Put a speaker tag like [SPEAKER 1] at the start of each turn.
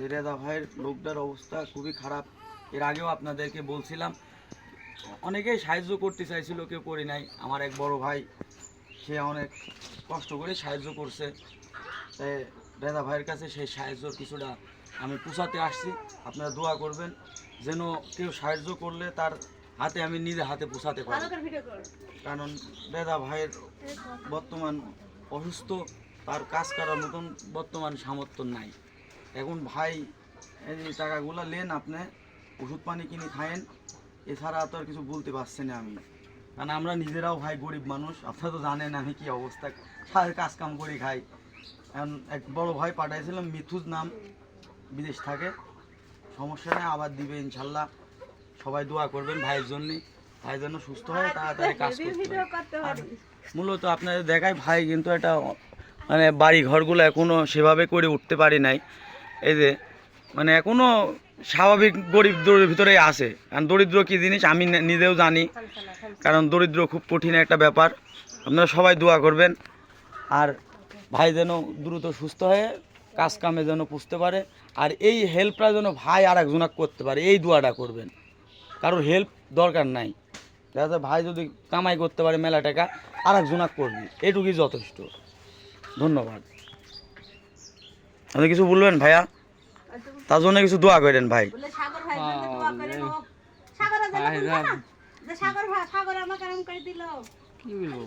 [SPEAKER 1] রেজা ভাইয়ের লোকটার অবস্থা খুবই খারাপ। এর আগেও আপনাদেরকে বলছিলাম, অনেকেই সাহায্য করতে চাইছিল, কেউ করি নাই। আমার এক বড় ভাই, সে অনেক কষ্ট করে সাহায্য করছে, তাই রেজা ভাইয়ের কাছে সেই সাহায্যর কিছুটা আমি পৌঁছাতে আসছি। আপনারা দোয়া করবেন যেন কেউ সাহায্য করলে তার হাতে আমি নিজে হাতে পৌঁছাতে পারি, কারণ রেজা ভাইয়ের বর্তমান অসুস্থ, তার কাজ করার মতন বর্তমান সামর্থ্য নাই। এখন ভাই এই যে টাকাগুলো নেন, আপনি ওষুধ পানি কিনে খায়েন, এছাড়া তো আর কিছু বলতে পারছি না আমি, কারণ আমরা নিজেরাও ভাই গরিব মানুষ। আপনারা তো জানেন আমি কি অবস্থা, সারা কাজ কাম করে খাই। এখন এক বড় ভাই পাঠাইছিলাম, মিথুজ নাম, বিদেশ থাকে, সমস্যা নেই, আবার দিবে ইনশাল্লাহ। সবাই দোয়া করবেন ভাইয়ের জন্যে, ভাই যেন সুস্থ হয়, তাড়াতাড়ি কাজ করতে হয়। আর মূলত আপনাদের দেখায় ভাই কিন্তু এটা মানে বাড়ি ঘরগুলো এখনও সেভাবে করে উঠতে পারি নাই। এই যে মানে এখনও স্বাভাবিক গরিব দরিদ্রের ভিতরেই আছে, কারণ দরিদ্র কী জিনিস আমি নিজেও জানি, কারণ দরিদ্র খুব কঠিন একটা ব্যাপার। আপনারা সবাই দোয়া করবেন, আর ভাই যেন দ্রুত সুস্থ হয়ে কাজ কামে যেন পুষতে পারে, আর এই হেল্পটা যেন ভাই আর একজনাক করতে পারে, এই দোয়াটা করবেন। কারোর হেল্প দরকার নাই, দেখা যায় ভাই যদি কামাই করতে পারে মেলা টাকা, আর একজনাক করবি, এটুকুই যথেষ্ট। ধন্যবাদ। আপনি কিছু বলবেন ভাইয়া? তার জন্য কিছু দোয়া করেন ভাই।
[SPEAKER 2] কি বলবো?